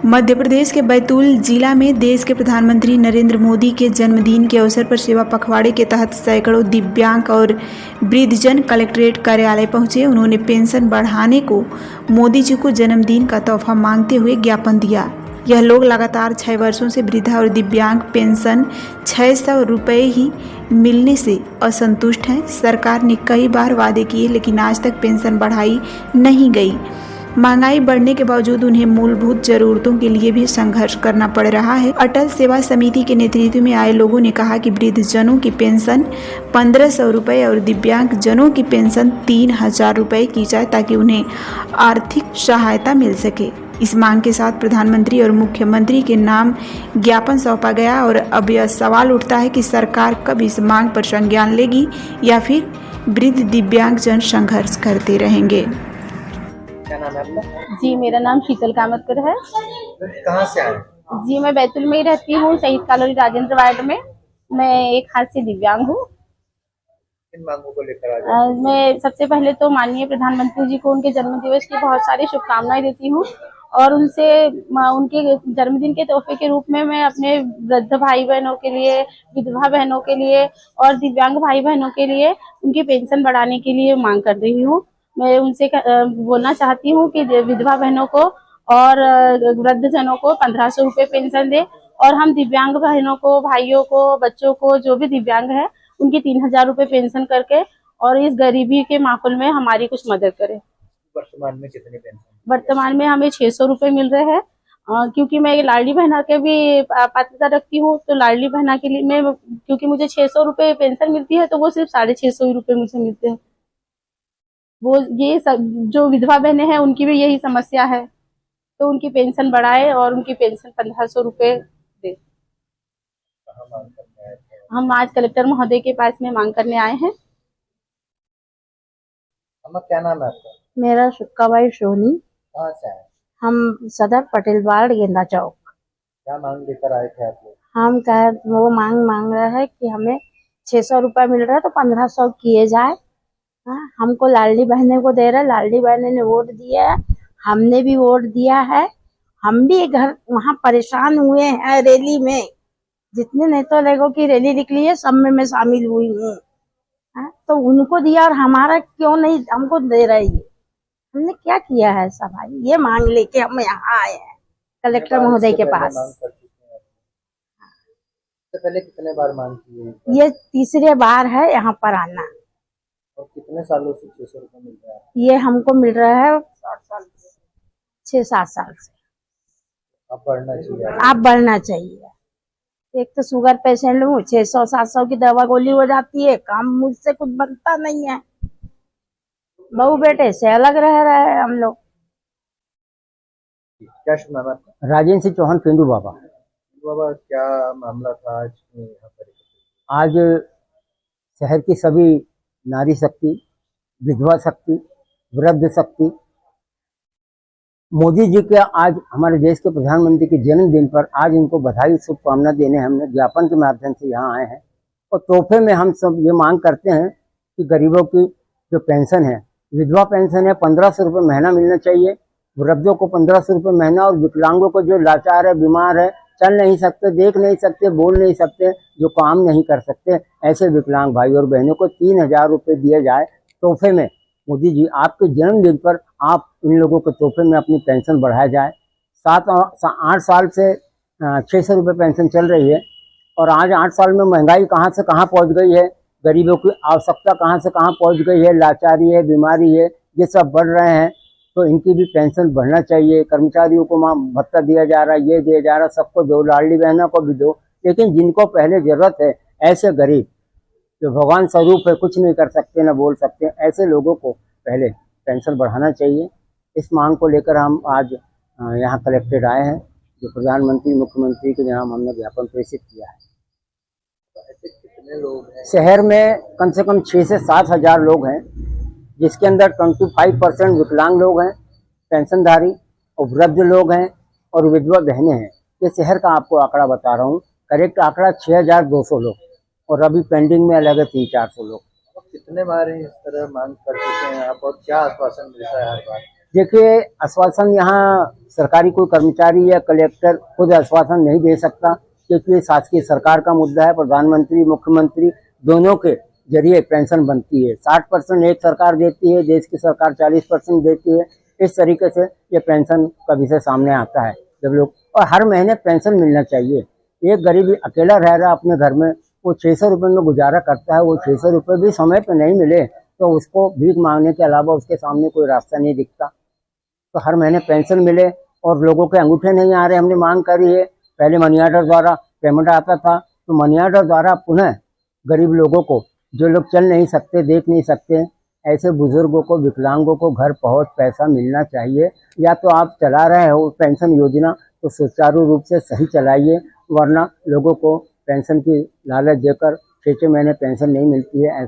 मध्य प्रदेश के बैतूल जिला में देश के प्रधानमंत्री नरेंद्र मोदी के जन्मदिन के अवसर पर सेवा पखवाड़े के तहत सैकड़ों दिव्यांग और वृद्धजन कलेक्ट्रेट कार्यालय पहुंचे। उन्होंने पेंशन बढ़ाने को मोदी जी को जन्मदिन का तोहफा मांगते हुए ज्ञापन दिया। यह लोग लगातार 6 वर्षों से वृद्धा और दिव्यांग पेंशन 600 रुपये ही मिलने से असंतुष्ट हैं। सरकार ने कई बार वादे किए लेकिन आज तक पेंशन बढ़ाई नहीं गई। महंगाई बढ़ने के बावजूद उन्हें मूलभूत जरूरतों के लिए भी संघर्ष करना पड़ रहा है। अटल सेवा समिति के नेतृत्व में आए लोगों ने कहा कि वृद्धजनों की पेंशन 1500 रुपये और दिव्यांग जनों की पेंशन 3000 रुपये की जाए ताकि उन्हें आर्थिक सहायता मिल सके। इस मांग के साथ प्रधानमंत्री और मुख्यमंत्री के नाम ज्ञापन सौंपा गया और अब यह सवाल उठता है कि सरकार कब इस मांग पर संज्ञान लेगी या फिर वृद्ध दिव्यांग जन संघर्ष करते रहेंगे। क्या नाम है आपका? जी, मेरा नाम शीतल कामतकर है। कहाँ से आए? जी, मैं बैतूल में ही रहती हूँ, शहीद कॉलोनी राजेंद्र वार्ड में। मैं एक हाथ से दिव्यांग हूँ। किन मांगों को लेकर आज? मैं सबसे पहले तो माननीय प्रधानमंत्री जी को उनके जन्मदिवस की बहुत सारी शुभकामनाएं देती हूँ और उनसे उनके जन्मदिन के तोहफे के रूप में मैं अपने वृद्ध भाई बहनों के लिए, विधवा बहनों के लिए और दिव्यांग भाई बहनों के लिए उनकी पेंशन बढ़ाने के लिए मांग कर रही हूँ। मैं उनसे बोलना चाहती हूँ कि विधवा बहनों को और वृद्ध जनों को 1500 रुपये पेंशन दे और हम दिव्यांग बहनों को, भाइयों को, बच्चों को, जो भी दिव्यांग है उनकी 3000 रुपये पेंशन करके और इस गरीबी के माहौल में हमारी कुछ मदद करे। वर्तमान में कितनी पेंशन? वर्तमान में हमें 600 रुपये मिल रहे हैं क्योंकि मैं लाडली बहना के भी पात्रता रखती हूँ। तो लाडली बहना के लिए मैं, क्योंकि मुझे 600 रुपये पेंशन मिलती है तो वो सिर्फ 650 रुपये मुझे मिलते हैं। वो ये सब जो विधवा बहनें हैं उनकी भी यही समस्या है, तो उनकी पेंशन बढ़ाए और उनकी पेंशन 1500 रुपये दे। हम आज कलेक्टर महोदय के पास में मांग करने आए हैं। अम्मा, क्या नाम है आपका? मेरा सुक्काबाई सोनी। कहाँ से आए? हम सदर पटेल वार्ड गेंदा चौक। क्या मांग लेकर आए थे आप लोग? हम वो मांग रहे हैं कि हमें 600 रुपये मिल रहा है तो 1500 किए जाए। हमको लाडली बहने को दे रहे, लाडली बहने ने वोट दिया है, हमने भी वोट दिया है। हम भी घर वहाँ परेशान हुए हैं रैली में, जितने नेता लोगों की रैली निकली है सब में मैं शामिल हुई हूँ। तो उनको दिया और हमारा क्यों नहीं हमको दे रही है? हमने क्या किया है सब भाई? ये मांग लेके हम यहाँ आए हैं कलेक्टर महोदय के पास। इससे पहले कितने बार मांग की है? ये तीसरे बार है यहाँ पर आना। और कितने सालों से 600 रुपये मिल रहा है? ये हमको मिल रहा है 6-7 साल से। अब बढ़ना चाहिए। आप बढ़ना चाहिए। एक तो शुगर पेशेंट हूँ, 600-700 की दवा गोली हो जाती है, काम मुझसे कुछ बनता नहीं है। बहू बेटे से अलग रह रहे हैं हम लोग। क्या शुभ नाम है आपका? राजेंद्र सिंह चौहान, पेंडू बाबा। बाबा, क्या मामला था आज यहाँ पर? आज शहर की सभी नारी शक्ति, विधवा शक्ति, वृद्ध शक्ति, मोदी जी के आज हमारे देश के प्रधानमंत्री के जन्मदिन पर आज इनको बधाई शुभकामना देने हमने ज्ञापन के माध्यम से यहाँ आए हैं। और तोहफे में हम सब ये मांग करते हैं कि गरीबों की जो पेंशन है, विधवा पेंशन है 1500 रुपये महीना मिलना चाहिए, वृद्धों को 1500 रुपये महीना, और विकलांगों को जो लाचार है, बीमार है, चल नहीं सकते, देख नहीं सकते, बोल नहीं सकते, जो काम नहीं कर सकते, ऐसे विकलांग भाई और बहनों को 3000 रुपये दिए जाए तोहफे में। मोदी जी, आपके जन्मदिन पर आप इन लोगों के तोहफे में अपनी पेंशन बढ़ाया जाए। 8 साल से 600 रुपये पेंशन चल रही है और आज 8 साल में महंगाई कहाँ से कहाँ पहुँच गई है, गरीबों की आवश्यकता कहाँ से कहाँ पहुँच गई है, लाचारी है, बीमारी है, ये सब बढ़ रहे हैं। तो इनकी भी पेंशन बढ़ना चाहिए। कर्मचारियों को भत्ता दिया जा रहा है, ये दिया जा रहा है, सबको दो, लाडली बहनों को भी दो, लेकिन जिनको पहले जरूरत है, ऐसे गरीब जो भगवान स्वरूप है, कुछ नहीं कर सकते, ना बोल सकते, ऐसे लोगों को पहले पेंशन बढ़ाना चाहिए। इस मांग को लेकर हम आज यहाँ कलेक्टेड आए हैं, जो प्रधानमंत्री मुख्यमंत्री के जनाब हमने ज्ञापन प्रेषित किया है। ऐसे कितने लोग हैं? शहर में कम से कम 6 से 7 हजार लोग हैं, जिसके अंदर 25% विकलांग लोग हैं, पेंशनधारी, और वृद्ध लोग हैं और विधवा बहनें हैं। ये शहर का आपको आंकड़ा बता रहा हूँ। करेक्ट आंकड़ा 6200 लोग, और अभी पेंडिंग में अलग है 300-400 लोग। कितने बार इस तरह मांग कर चुके हैं आप और क्या आश्वासन मिलता है हर बार? देखिए, आश्वासन यहाँ सरकारी कोई कर्मचारी या कलेक्टर खुद आश्वासन नहीं दे सकता, क्योंकि ये शासकीय सरकार का मुद्दा है। प्रधानमंत्री, मुख्यमंत्री दोनों के जरिए पेंशन बनती है। 60% एक सरकार देती है, देश की सरकार 40% देती है। इस तरीके से ये पेंशन का विषय सामने आता है जब लोग, और हर महीने पेंशन मिलना चाहिए। एक गरीब अकेला रह रहा अपने घर में, वो 600 रुपये में गुजारा करता है, वो 600 रुपये भी समय पे नहीं मिले तो उसको भीख मांगने के अलावा उसके सामने कोई रास्ता नहीं दिखता। तो हर महीने पेंशन मिले, और लोगों के अंगूठे नहीं आ रहे, हमने मांग करी है। पहले मनी ऑर्डर द्वारा पेमेंट आता था, तो मनी ऑर्डर द्वारा पुनः गरीब लोगों को, जो लोग चल नहीं सकते, देख नहीं सकते, ऐसे बुजुर्गों को, विकलांगों को घर पहुंच पैसा मिलना चाहिए। या तो आप चला रहे हो पेंशन योजना तो सुचारू रूप से सही चलाइए, वरना लोगों को पेंशन की लालच देकर 6-6 महीने पेंशन नहीं मिलती है।